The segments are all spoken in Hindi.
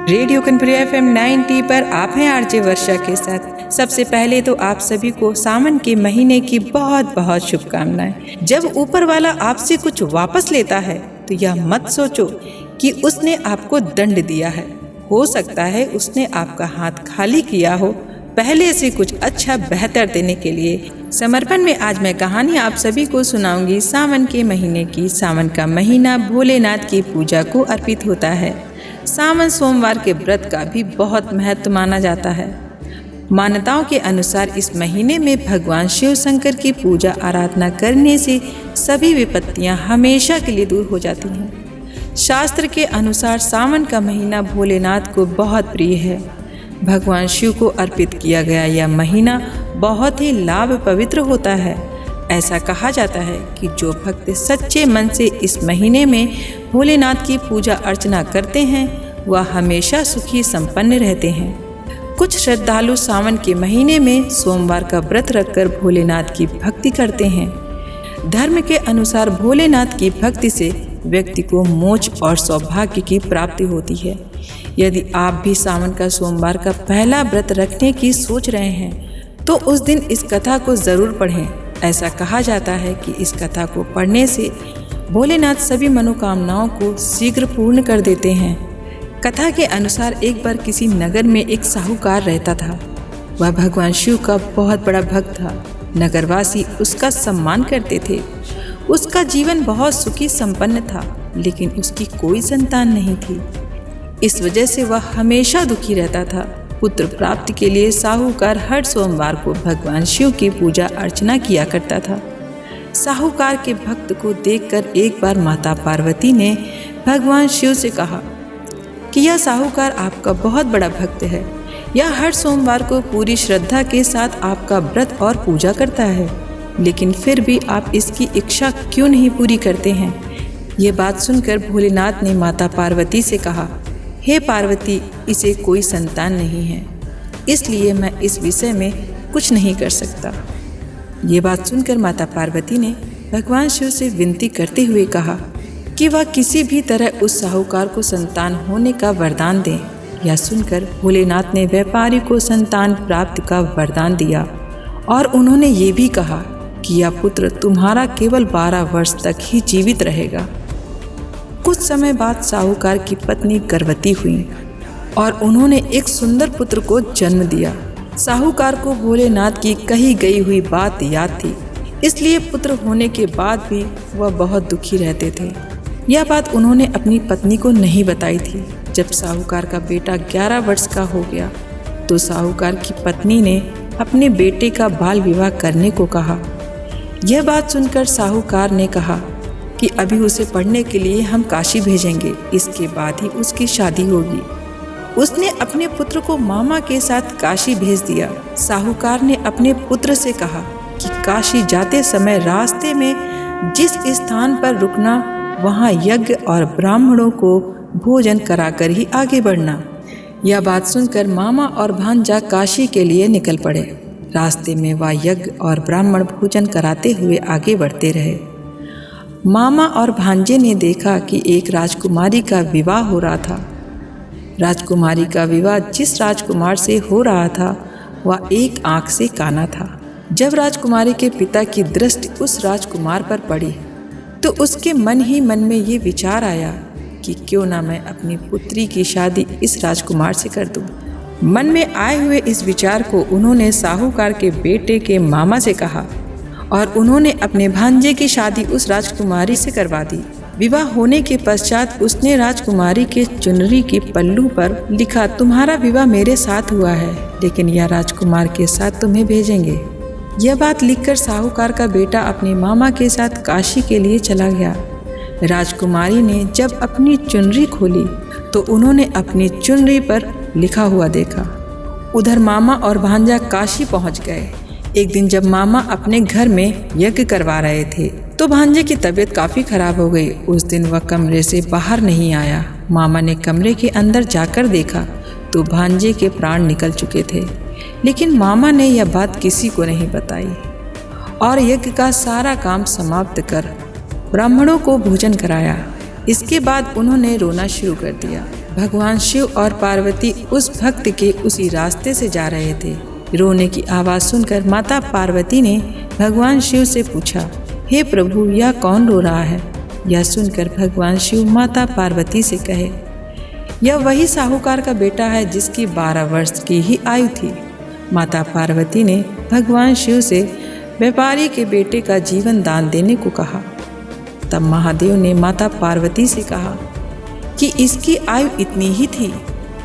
रेडियो कनपुरी FM 90 पर आप हैं आरजे वर्षा के साथ। सबसे पहले तो आप सभी को सावन के महीने की बहुत बहुत शुभकामनाएं। जब ऊपर वाला आपसे कुछ वापस लेता है तो यह मत सोचो कि उसने आपको दंड दिया है। हो सकता है उसने आपका हाथ खाली किया हो पहले से कुछ अच्छा बेहतर देने के लिए। समर्पण में आज मैं कहानी आप सभी को सुनाऊंगी सावन के महीने की। सावन का महीना भोलेनाथ की पूजा को अर्पित होता है। सावन सोमवार के व्रत का भी बहुत महत्व माना जाता है। मान्यताओं के अनुसार इस महीने में भगवान शिव शंकर की पूजा आराधना करने से सभी विपत्तियां हमेशा के लिए दूर हो जाती हैं। शास्त्र के अनुसार सावन का महीना भोलेनाथ को बहुत प्रिय है। भगवान शिव को अर्पित किया गया यह महीना बहुत ही लाभ पवित्र होता है। ऐसा कहा जाता है कि जो भक्त सच्चे मन से इस महीने में भोलेनाथ की पूजा अर्चना करते हैं वह हमेशा सुखी संपन्न रहते हैं। कुछ श्रद्धालु सावन के महीने में सोमवार का व्रत रखकर भोलेनाथ की भक्ति करते हैं। धर्म के अनुसार भोलेनाथ की भक्ति से व्यक्ति को मोक्ष और सौभाग्य की प्राप्ति होती है। यदि आप भी सावन का सोमवार का पहला व्रत रखने की सोच रहे हैं तो उस दिन इस कथा को ज़रूर पढ़ें। ऐसा कहा जाता है कि इस कथा को पढ़ने से भोलेनाथ सभी मनोकामनाओं को शीघ्र पूर्ण कर देते हैं। कथा के अनुसार एक बार किसी नगर में एक साहूकार रहता था। वह भगवान शिव का बहुत बड़ा भक्त था। नगरवासी उसका सम्मान करते थे। उसका जीवन बहुत सुखी संपन्न था, लेकिन उसकी कोई संतान नहीं थी। इस वजह से वह हमेशा दुखी रहता था। पुत्र प्राप्ति के लिए साहूकार हर सोमवार को भगवान शिव की पूजा अर्चना किया करता था। साहूकार के भक्त को देखकर एक बार माता पार्वती ने भगवान शिव से कहा कि यह साहूकार आपका बहुत बड़ा भक्त है। यह हर सोमवार को पूरी श्रद्धा के साथ आपका व्रत और पूजा करता है, लेकिन फिर भी आप इसकी इच्छा क्यों नहीं पूरी करते हैं। ये बात सुनकर भोलेनाथ ने माता पार्वती से कहा, हे पार्वती, इसे कोई संतान नहीं है, इसलिए मैं इस विषय में कुछ नहीं कर सकता। ये बात सुनकर माता पार्वती ने भगवान शिव से विनती करते हुए कहा कि वह किसी भी तरह उस साहूकार को संतान होने का वरदान दें। यह सुनकर भोलेनाथ ने व्यापारी को संतान प्राप्ति का वरदान दिया और उन्होंने ये भी कहा कि यह पुत्र तुम्हारा केवल 12 वर्ष तक ही जीवित रहेगा। कुछ समय बाद साहूकार की पत्नी गर्भवती हुई और उन्होंने एक सुंदर पुत्र को जन्म दिया। साहूकार को भोलेनाथ की कही गई हुई बात याद थी, इसलिए पुत्र होने के बाद भी वह बहुत दुखी रहते थे। यह बात उन्होंने अपनी पत्नी को नहीं बताई थी। जब साहूकार का बेटा 11 वर्ष का हो गया तो साहूकार की पत्नी ने अपने बेटे का बाल विवाह करने को कहा। यह बात सुनकर साहूकार ने कहा कि अभी उसे पढ़ने के लिए हम काशी भेजेंगे, इसके बाद ही उसकी शादी होगी। उसने अपने पुत्र को मामा के साथ काशी भेज दिया। साहूकार ने अपने पुत्र से कहा कि काशी जाते समय रास्ते में जिस स्थान पर रुकना, वहाँ यज्ञ और ब्राह्मणों को भोजन कराकर ही आगे बढ़ना। यह बात सुनकर मामा और भांजा काशी के लिए निकल पड़े। रास्ते में वह यज्ञ और ब्राह्मण भोजन कराते हुए आगे बढ़ते रहे। मामा और भांजे ने देखा कि एक राजकुमारी का विवाह हो रहा था। राजकुमारी का विवाह जिस राजकुमार से हो रहा था वह एक आंख से काना था। जब राजकुमारी के पिता की दृष्टि उस राजकुमार पर पड़ी तो उसके मन ही मन में ये विचार आया कि क्यों ना मैं अपनी पुत्री की शादी इस राजकुमार से कर दूं। मन में आए हुए इस विचार को उन्होंने साहूकार के बेटे के मामा से कहा और उन्होंने अपने भांजे की शादी उस राजकुमारी से करवा दी। विवाह होने के पश्चात उसने राजकुमारी के चुनरी के पल्लू पर लिखा, तुम्हारा विवाह मेरे साथ हुआ है, लेकिन यह राजकुमार के साथ तुम्हें भेजेंगे। यह बात लिखकर साहूकार का बेटा अपने मामा के साथ काशी के लिए चला गया। राजकुमारी ने जब अपनी चुनरी खोली तो उन्होंने अपनी चुनरी पर लिखा हुआ देखा। उधर मामा और भांजा काशी पहुंच गए। एक दिन जब मामा अपने घर में यज्ञ करवा रहे थे तो भांजे की तबीयत काफ़ी खराब हो गई। उस दिन वह कमरे से बाहर नहीं आया। मामा ने कमरे के अंदर जाकर देखा तो भांजे के प्राण निकल चुके थे, लेकिन मामा ने यह बात किसी को नहीं बताई और यज्ञ का सारा काम समाप्त कर ब्राह्मणों को भोजन कराया। इसके बाद उन्होंने रोना शुरू कर दिया। भगवान शिव और पार्वती उस भक्त के उसी रास्ते से जा रहे थे। रोने की आवाज़ सुनकर माता पार्वती ने भगवान शिव से पूछा, हे प्रभु, यह कौन रो रहा है? यह सुनकर भगवान शिव माता पार्वती से कहे, यह वही साहूकार का बेटा है जिसकी 12 वर्ष की ही आयु थी। माता पार्वती ने भगवान शिव से व्यापारी के बेटे का जीवन दान देने को कहा। तब महादेव ने माता पार्वती से कहा कि इसकी आयु इतनी ही थी।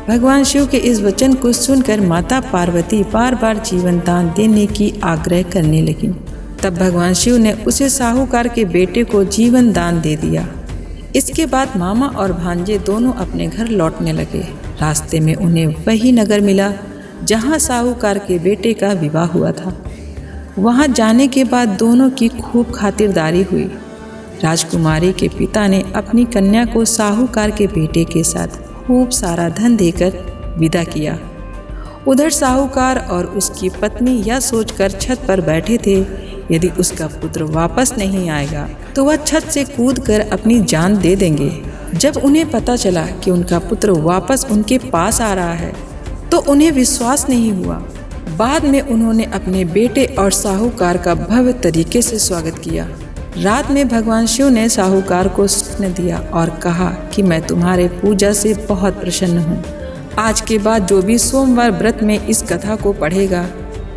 भगवान शिव के इस वचन को सुनकर माता पार्वती बार बार जीवन दान देने की आग्रह करने लगी। तब भगवान शिव ने उसे साहूकार के बेटे को जीवन दान दे दिया। इसके बाद मामा और भांजे दोनों अपने घर लौटने लगे। रास्ते में उन्हें वही नगर मिला जहां साहूकार के बेटे का विवाह हुआ था। वहां जाने के बाद दोनों की खूब खातिरदारी हुई। राजकुमारी के पिता ने अपनी कन्या को साहूकार के बेटे के साथ खूब सारा धन देकर विदा किया। उधर साहूकार और उसकी पत्नी यह सोचकर छत पर बैठे थे, यदि उसका पुत्र वापस नहीं आएगा तो वह छत से कूदकर अपनी जान दे देंगे। जब उन्हें पता चला कि उनका पुत्र वापस उनके पास आ रहा है तो उन्हें विश्वास नहीं हुआ। बाद में उन्होंने अपने बेटे और साहूकार का भव्य तरीके से स्वागत किया। रात में भगवान शिव ने साहूकार को स्वप्न दिया और कहा कि मैं तुम्हारे पूजा से बहुत प्रसन्न हूँ। आज के बाद जो भी सोमवार व्रत में इस कथा को पढ़ेगा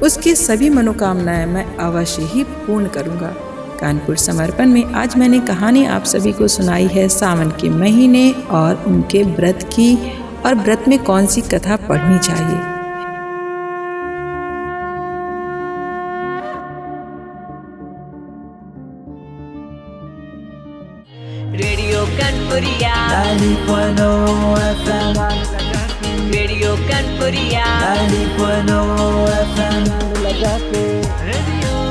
उसकी सभी मनोकामनाएं मैं अवश्य ही पूर्ण करूँगा। कानपुर समर्पण में आज मैंने कहानी आप सभी को सुनाई है सावन के महीने और उनके व्रत की, और व्रत में कौन सी कथा पढ़नी चाहिए। Radio Kanpuriya, radio Kanpuriya, radio